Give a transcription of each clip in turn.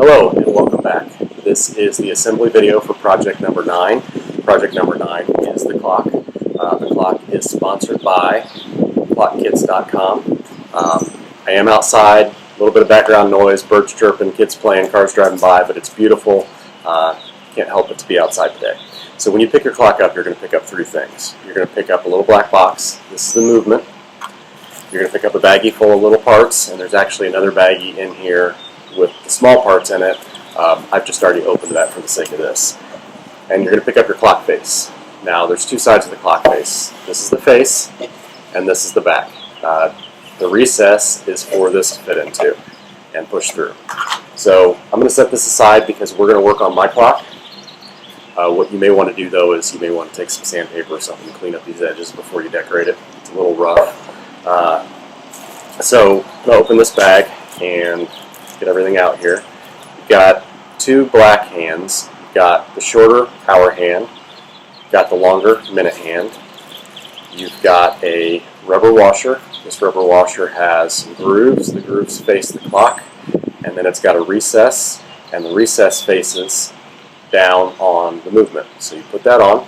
Hello and welcome back. This is the assembly video for project number 9. Project number 9 is the clock. The clock is sponsored by clockkits.com. I am outside, a little bit of background noise, birds chirping, kids playing, cars driving by, but it's beautiful. Can't help but to be outside today. So when you pick your clock up, you're going to pick up 3 things. You're going to pick up a little black box. This is the movement. You're going to pick up a baggie full of little parts, and there's actually another baggie in here with the small parts in it. I've just already opened that for the sake of this. And you're going to pick up your clock face. Now there's 2 sides of the clock face. This is the face, and this is the back. The recess is for this to fit into and push through. So I'm going to set this aside because we're going to work on my clock. What you may want to do though is you may want to take some sandpaper or something to clean up these edges before you decorate it. It's a little rough. So I'm going to open this bag and get everything out here. You've got 2 black hands. You've got the shorter hour hand. You've got the longer minute hand. You've got a rubber washer. This rubber washer has some grooves. The grooves face the clock. And then it's got a recess, and the recess faces down on the movement. So you put that on.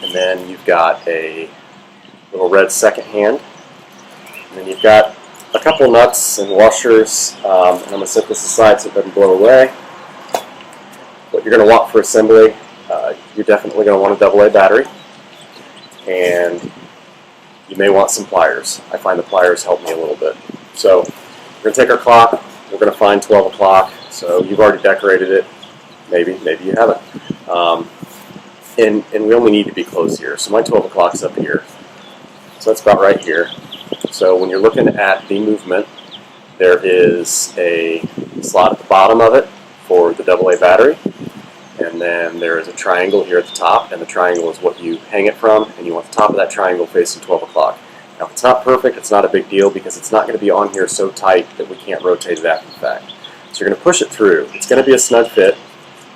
And then you've got a little red second hand. And then you've got a couple nuts and washers, and I'm going to set this aside so it doesn't blow away. What you're going to want for assembly, you're definitely going to want a AA battery, and you may want some pliers. I find the pliers help me a little bit. So we're going to take our clock, we're going to find 12 o'clock, so you've already decorated it, maybe you haven't. And we only need to be close here, so my 12 o'clock's up here. So that's about right here. So when you're looking at the movement, there is a slot at the bottom of it for the AA battery, and then there is a triangle here at the top, and the triangle is what you hang it from, and you want the top of that triangle facing 12 o'clock. Now if it's not perfect, it's not a big deal because it's not going to be on here so tight that we can't rotate it after the fact. So you're going to push it through. It's going to be a snug fit.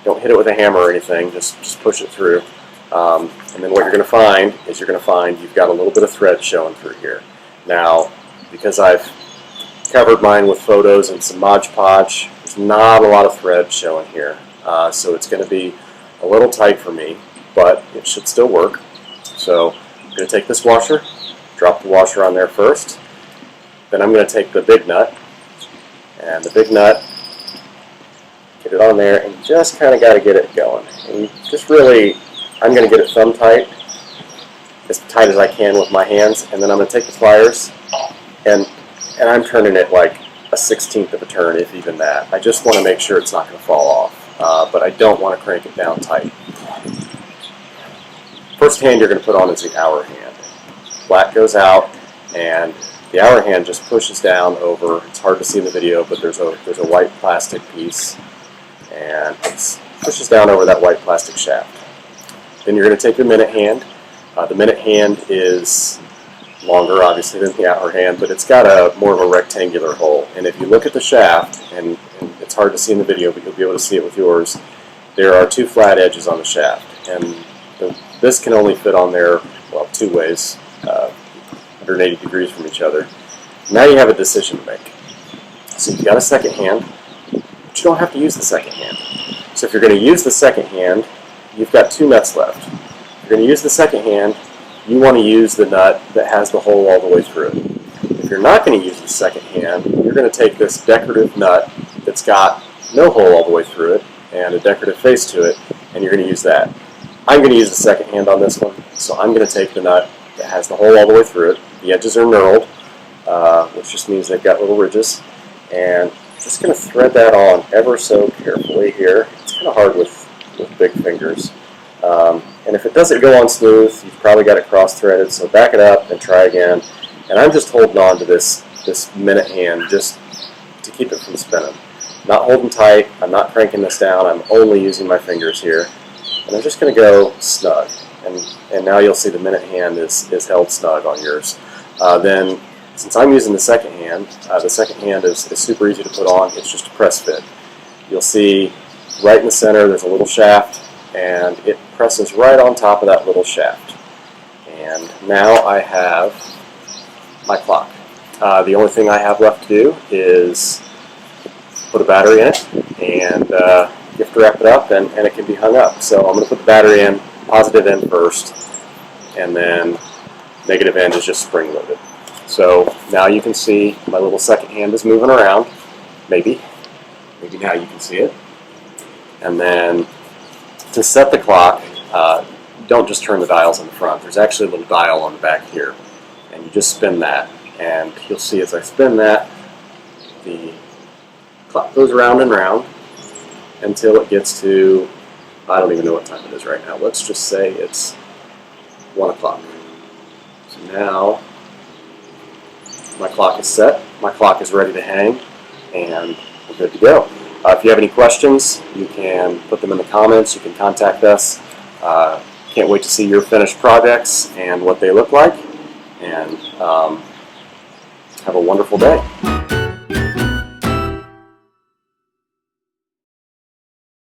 Don't hit it with a hammer or anything, just push it through. And then what you're going to find is you've got a little bit of thread showing through here. Now, because I've covered mine with photos and some Mod Podge, there's not a lot of thread showing here. So it's going to be a little tight for me, but it should still work. So I'm going to take this washer, drop the washer on there first. Then I'm going to take the big nut, and the big nut, get it on there, and just kind of got to get it going. And just really, I'm going to get it thumb tight, as tight as I can with my hands, and then I'm going to take the pliers, and I'm turning it like a 1/16 of a turn, if even that. I just want to make sure it's not going to fall off, but I don't want to crank it down tight. First hand you're going to put on is the hour hand. Black goes out, and the hour hand just pushes down over. It's hard to see in the video, but there's a white plastic piece, and it pushes down over that white plastic shaft. Then you're going to take your minute hand. The minute hand is longer, obviously, than the hour hand, but it's got a more of a rectangular hole. And if you look at the shaft, and it's hard to see in the video, but you'll be able to see it with yours, there are 2 flat edges on the shaft. And this can only fit on there, well, 2 ways, 180 degrees from each other. Now you have a decision to make. So you've got a second hand, but you don't have to use the second hand. So if you're going to use the second hand, you've got 2 nuts left. If you're going to use the second hand, you want to use the nut that has the hole all the way through it. If you're not going to use the second hand, you're going to take this decorative nut that's got no hole all the way through it and a decorative face to it, and you're going to use that. I'm going to use the second hand on this one, so I'm going to take the nut that has the hole all the way through it. The edges are knurled, which just means they've got little ridges, and I'm just going to thread that on ever so carefully here. It's kind of hard with big fingers. And if it doesn't go on smooth, you've probably got it cross-threaded, so back it up and try again. And I'm just holding on to this minute hand just to keep it from spinning. Not holding tight, I'm not cranking this down, I'm only using my fingers here. And I'm just going to go snug. And now you'll see the minute hand is held snug on yours. Then, since I'm using the second hand is super easy to put on, it's just a press fit. You'll see right in the center there's a little shaft, and it presses right on top of that little shaft. And now I have my clock. The only thing I have left to do is put a battery in it, and you have to wrap it up, and it can be hung up. So I'm going to put the battery in, positive end first, and then negative end is just spring loaded. So now you can see my little second hand is moving around, maybe now you can see it. And then to set the clock, don't just turn the dials on the front. There's actually a little dial on the back here, and you just spin that, and you'll see as I spin that, the clock goes round and round until it gets to, I don't even know what time it is right now. Let's just say it's 1 o'clock. So now my clock is set, my clock is ready to hang, and we're good to go. If you have any questions, you can put them in the comments, you can contact us. Can't wait to see your finished projects and what they look like, and have a wonderful day.